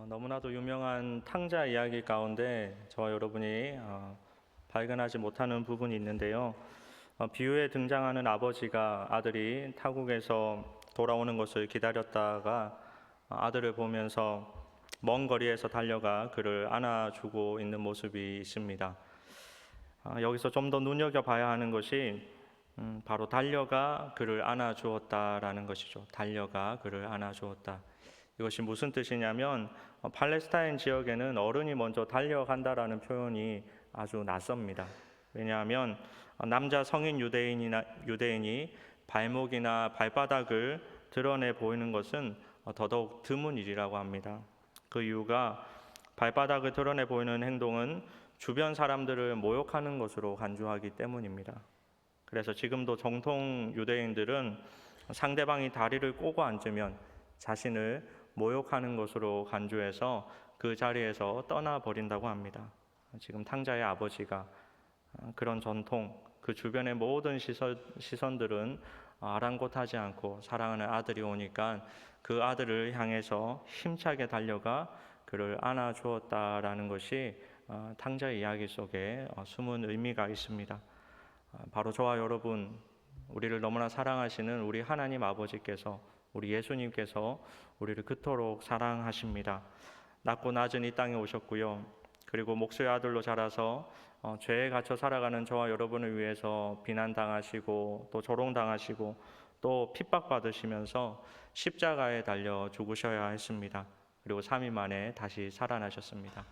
너무나도 유명한 탕자 이야기 가운데 저와 여러분이 발견하지 못하는 부분이 있는데요. 비유에 등장하는 아버지가 아들이 타국에서 돌아오는 것을 기다렸다가 아들을 보면서 먼 거리에서 달려가 그를 안아주고 있는 모습이 있습니다. 여기서 좀 더 눈여겨봐야 하는 것이 바로 달려가 그를 안아주었다라는 것이죠. 달려가 그를 안아주었다. 이것이 무슨 뜻이냐면 팔레스타인 지역에는 어른이 먼저 달려간다라는 표현이 아주 낯섭니다. 왜냐하면 남자 성인 유대인이 발목이나 발바닥을 드러내 보이는 것은 더더욱 드문 일이라고 합니다. 그 이유가 발바닥을 드러내 보이는 행동은 주변 사람들을 모욕하는 것으로 간주하기 때문입니다. 그래서 지금도 정통 유대인들은 상대방이 다리를 꼬고 앉으면 자신을 모욕하는 것으로 간주해서 그 자리에서 떠나버린다고 합니다. 지금 탕자의 아버지가 그런 전통, 그 주변의 모든 시선들은 아랑곳하지 않고 사랑하는 아들이 오니까 그 아들을 향해서 힘차게 달려가 그를 안아주었다라는 것이 탕자의 이야기 속에 숨은 의미가 있습니다. 바로 저와 여러분, 우리를 너무나 사랑하시는 우리 하나님 아버지께서, 우리 예수님께서 우리를 그토록 사랑하십니다. 낮고 낮은 이 땅에 오셨고요. 그리고 목수의 아들로 자라서 죄에 갇혀 살아가는 저와 여러분을 위해서 비난당하시고 또 조롱당하시고 또 핍박받으시면서 십자가에 달려 죽으셔야 했습니다. 그리고 3일 만에 다시 살아나셨습니다.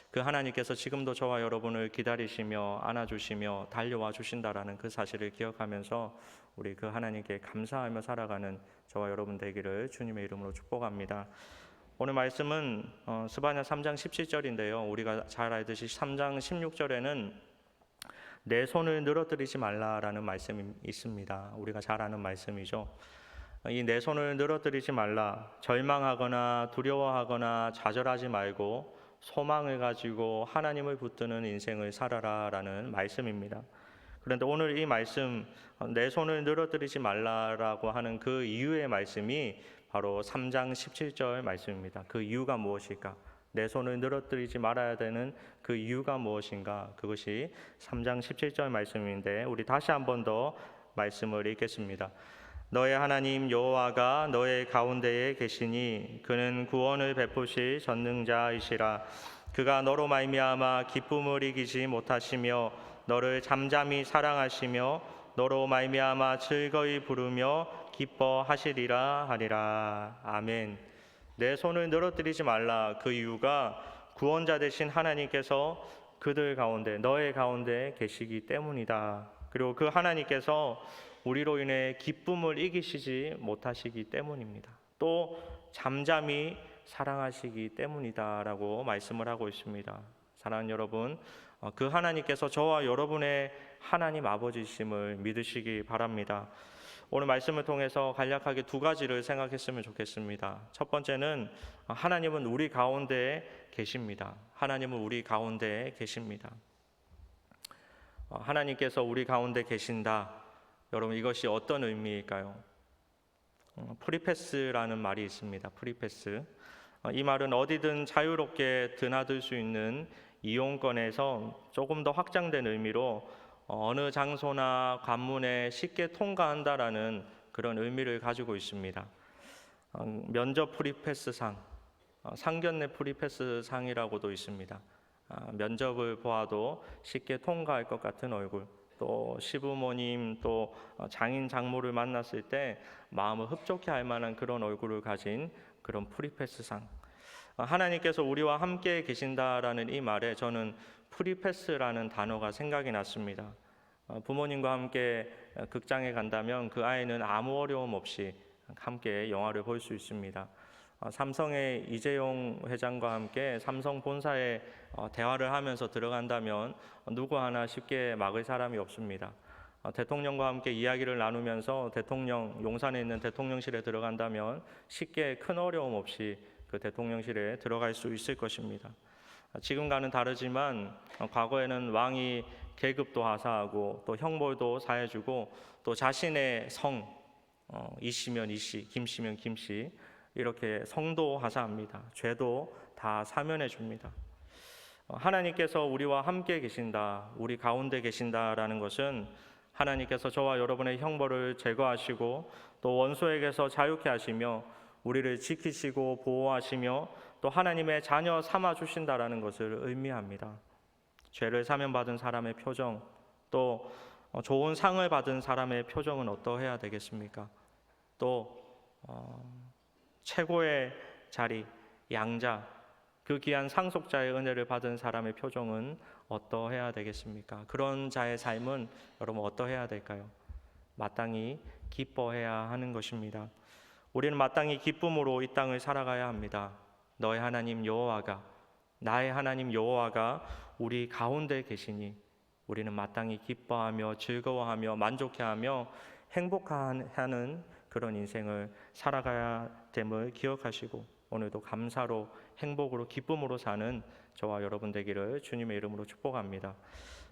그 하나님께서 지금도 저와 여러분을 기다리시며 안아주시며 달려와 주신다라는 그 사실을 기억하면서 우리 그 하나님께 감사하며 살아가는 저와 여러분 되기를 주님의 이름으로 축복합니다. 오늘 말씀은 스바냐 3장 17절인데요. 우리가 잘 알듯이 3장 16절에는 내 손을 늘어뜨리지 말라라는 말씀이 있습니다. 우리가 잘 아는 말씀이죠. 이 내 손을 늘어뜨리지 말라, 절망하거나 두려워하거나 좌절하지 말고 소망을 가지고 하나님을 붙드는 인생을 살아라라는 말씀입니다. 그런데 오늘 이 말씀, 내 손을 늘어뜨리지 말라라고 하는 그 이유의 말씀이 바로 3장 17절 말씀입니다. 그 이유가 무엇일까? 내 손을 늘어뜨리지 말아야 되는 그 이유가 무엇인가? 그것이 3장 17절 말씀인데 우리 다시 한 번 더 말씀을 읽겠습니다. 너의 하나님 여호와가 너의 가운데에 계시니 그는 구원을 베푸실 전능자이시라. 그가 너로 말미암아 기쁨을 이기지 못하시며 너를 잠잠히 사랑하시며 너로 말미암아 즐거이 부르며 기뻐하시리라 하리라. 아멘. 내 손을 늘어뜨리지 말라. 그 이유가 구원자 되신 하나님께서 그들 가운데, 너의 가운데 계시기 때문이다. 그리고 그 하나님께서 우리로 인해 기쁨을 이기시지 못하시기 때문입니다. 또 잠잠히 사랑하시기 때문이다라고 말씀을 하고 있습니다. 사랑하는 여러분, 그 하나님께서 저와 여러분의 하나님 아버지심을 믿으시기 바랍니다. 오늘 말씀을 통해서 간략하게 두 가지를 생각했으면 좋겠습니다. 첫 번째는 하나님은 우리 가운데에 계십니다. 하나님은 우리 가운데에 계십니다. 하나님께서 우리 가운데 계신다. 여러분, 이것이 어떤 의미일까요? 프리패스라는 말이 있습니다. 프리패스. 이 말은 어디든 자유롭게 드나들 수 있는 이용권에서 조금 더 확장된 의미로 어느 장소나 관문에 쉽게 통과한다라는 그런 의미를 가지고 있습니다. 면접 프리패스상, 상견례 프리패스상이라고도 있습니다. 면접을 보아도 쉽게 통과할 것 같은 얼굴, 또 시부모님, 또 장인 장모를 만났을 때 마음을 흡족해 할 만한 그런 얼굴을 가진 그런 프리패스상. 하나님께서 우리와 함께 계신다라는 이 말에 저는 프리패스라는 단어가 생각이 났습니다. 부모님과 함께 극장에 간다면 그 아이는 아무 어려움 없이 함께 영화를 볼 수 있습니다. 삼성의 이재용 회장과 함께 삼성 본사에 대화를 하면서 들어간다면 누구 하나 쉽게 막을 사람이 없습니다. 대통령과 함께 이야기를 나누면서 대통령, 용산에 있는 대통령실에 들어간다면 쉽게 큰 어려움 없이 그 대통령실에 들어갈 수 있을 것입니다. 지금과는 다르지만 과거에는 왕이 계급도 하사하고 또 형벌도 사해주고 또 자신의 성, 이씨면 이씨, 김씨면 김씨, 이렇게 성도하자 합니다. 죄도 다 사면해 줍니다. 하나님께서 우리와 함께 계신다, 우리 가운데 계신다라는 것은 하나님께서 저와 여러분의 형벌을 제거하시고 또 원수에게서 자유케 하시며 우리를 지키시고 보호하시며 또 하나님의 자녀 삼아 주신다라는 것을 의미합니다. 죄를 사면받은 사람의 표정, 또 좋은 상을 받은 사람의 표정은 어떠해야 되겠습니까? 또 최고의 자리, 양자, 그 귀한 상속자의 은혜를 받은 사람의 표정은 어떠해야 되겠습니까? 그런 자의 삶은 여러분 어떠해야 될까요? 마땅히 기뻐해야 하는 것입니다. 우리는 마땅히 기쁨으로 이 땅을 살아가야 합니다. 너의 하나님 여호와가, 나의 하나님 여호와가 우리 가운데 계시니 우리는 마땅히 기뻐하며 즐거워하며 만족해하며 행복해하는 그런 인생을 살아가야 됨을 기억하시고 오늘도 감사로 행복으로 기쁨으로 사는 저와 여러분 되기를 주님의 이름으로 축복합니다.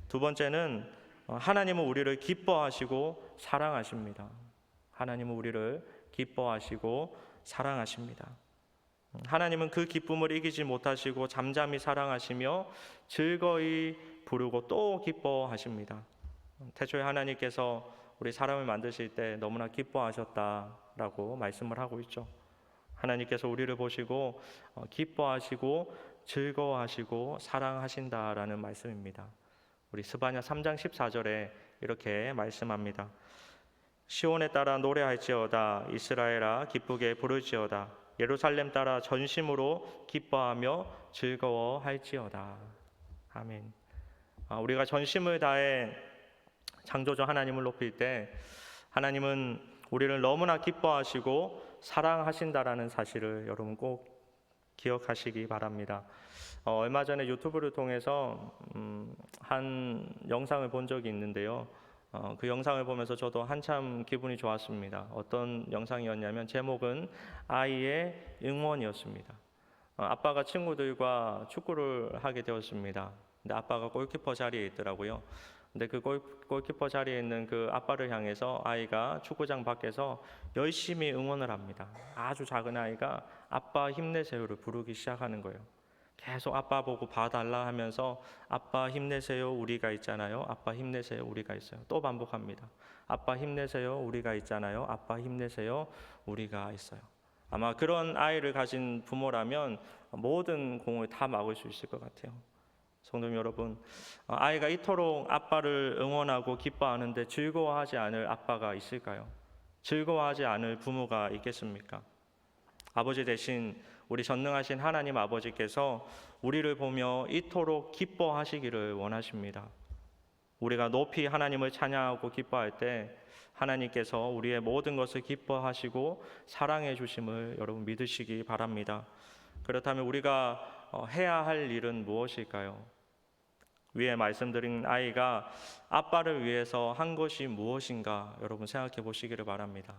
두 번째는 하나님은 우리를 기뻐하시고 사랑하십니다. 하나님은 우리를 기뻐하시고 사랑하십니다. 하나님은 그 기쁨을 이기지 못하시고 잠잠히 사랑하시며 즐거이 부르고 또 기뻐하십니다. 태초에 하나님께서 우리 사람을 만드실 때 너무나 기뻐하셨다라고 말씀을 하고 있죠. 하나님께서 우리를 보시고 기뻐하시고 즐거워하시고 사랑하신다라는 말씀입니다. 우리 스바냐 3장 14절에 이렇게 말씀합니다. 시온에 따라 노래할지어다, 이스라엘아 기쁘게 부를지어다, 예루살렘 따라 전심으로 기뻐하며 즐거워할지어다. 아멘. 우리가 전심을 다해 창조주 하나님을 높일 때 하나님은 우리를 너무나 기뻐하시고 사랑하신다라는 사실을 여러분 꼭 기억하시기 바랍니다. 얼마 전에 유튜브를 통해서 한 영상을 본 적이 있는데요. 그 영상을 보면서 저도 한참 기분이 좋았습니다. 어떤 영상이었냐면 제목은 아이의 응원이었습니다. 아빠가 친구들과 축구를 하게 되었습니다. 근데 아빠가 골키퍼 자리에 있더라고요. 근데 그 골키퍼 자리에 있는 그 아빠를 향해서 아이가 축구장 밖에서 열심히 응원을 합니다. 아주 작은 아이가 아빠 힘내세요를 부르기 시작하는 거예요. 계속 아빠 보고 봐달라 하면서 아빠 힘내세요 우리가 있잖아요. 아빠 힘내세요 우리가 있어요. 또 반복합니다. 아빠 힘내세요 우리가 있잖아요. 아빠 힘내세요 우리가 있어요. 아마 그런 아이를 가진 부모라면 모든 공을 다 막을 수 있을 것 같아요. 성도 여러분, 아이가 이토록 아빠를 응원하고 기뻐하는데 즐거워하지 않을 아빠가 있을까요? 즐거워하지 않을 부모가 있겠습니까? 아버지 대신 우리 전능하신 하나님 아버지께서 우리를 보며 이토록 기뻐하시기를 원하십니다. 우리가 높이 하나님을 찬양하고 기뻐할 때 하나님께서 우리의 모든 것을 기뻐하시고 사랑해 주심을 여러분 믿으시기 바랍니다. 그렇다면 우리가 해야 할 일은 무엇일까요? 위에 말씀드린 아이가 아빠를 위해서 한 것이 무엇인가 여러분 생각해 보시기를 바랍니다.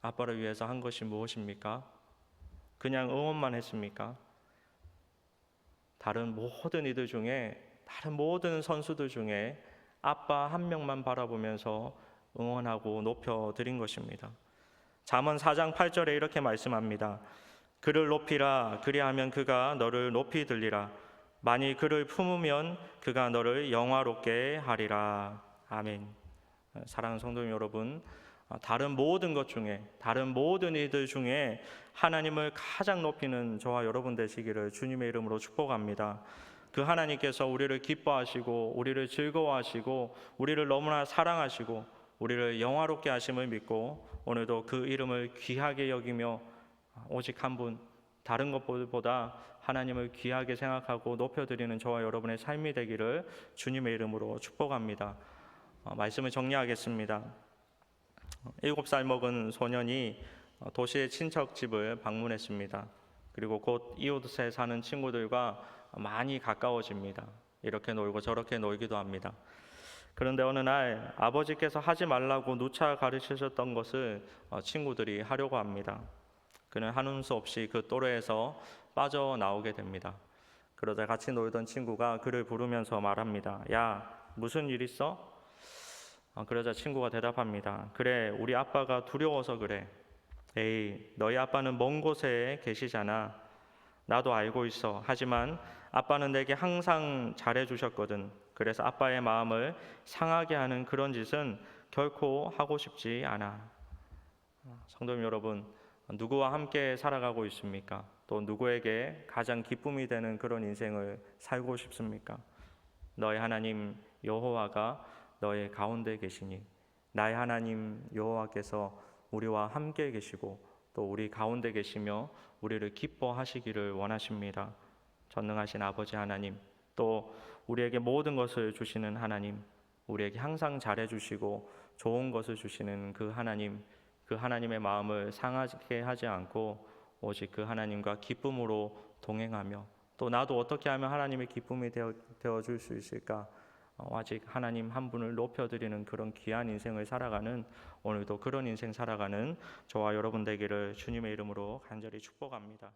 아빠를 위해서 한 것이 무엇입니까? 그냥 응원만 했습니까? 다른 모든 이들 중에, 다른 모든 선수들 중에 아빠 한 명만 바라보면서 응원하고 높여드린 것입니다. 잠언 4장 8절에 이렇게 말씀합니다. 그를 높이라, 그리하면 그가 너를 높이 들리라. 만일 그를 품으면 그가 너를 영화롭게 하리라. 아멘. 사랑하는 성도 여러분, 다른 모든 것 중에, 다른 모든 이들 중에 하나님을 가장 높이는 저와 여러분 되시기를 주님의 이름으로 축복합니다. 그 하나님께서 우리를 기뻐하시고 우리를 즐거워하시고 우리를 너무나 사랑하시고 우리를 영화롭게 하심을 믿고 오늘도 그 이름을 귀하게 여기며 오직 한 분, 다른 것보다 하나님을 귀하게 생각하고 높여드리는 저와 여러분의 삶이 되기를 주님의 이름으로 축복합니다. 말씀을 정리하겠습니다. 7살 먹은 소년이 도시의 친척 집을 방문했습니다. 그리고 곧 이웃에 사는 친구들과 많이 가까워집니다. 이렇게 놀고 저렇게 놀기도 합니다. 그런데 어느 날 아버지께서 하지 말라고 누차 가르치셨던 것을 친구들이 하려고 합니다. 그는 하는 수 없이 그 또래에서 빠져나오게 됩니다. 그러다 같이 놀던 친구가 그를 부르면서 말합니다. 야, 무슨 일 있어? 그러자 친구가 대답합니다. 그래, 우리 아빠가 두려워서 그래. 에이, 너희 아빠는 먼 곳에 계시잖아. 나도 알고 있어. 하지만 아빠는 내게 항상 잘해주셨거든. 그래서 아빠의 마음을 상하게 하는 그런 짓은 결코 하고 싶지 않아. 성도님 여러분, 누구와 함께 살아가고 있습니까? 또 누구에게 가장 기쁨이 되는 그런 인생을 살고 싶습니까? 너의 하나님 여호와가 너의 가운데 계시니 나의 하나님 여호와께서 우리와 함께 계시고 또 우리 가운데 계시며 우리를 기뻐하시기를 원하십니다. 전능하신 아버지 하나님, 또 우리에게 모든 것을 주시는 하나님, 우리에게 항상 잘해주시고 좋은 것을 주시는 그 하나님, 그 하나님의 마음을 상하게 하지 않고 오직 그 하나님과 기쁨으로 동행하며 또 나도 어떻게 하면 하나님의 기쁨이 되어줄 수 있을까? 아직 하나님 한 분을 높여드리는 그런 귀한 인생을 살아가는, 오늘도 그런 인생 살아가는 저와 여러분 되기를 주님의 이름으로 간절히 축복합니다.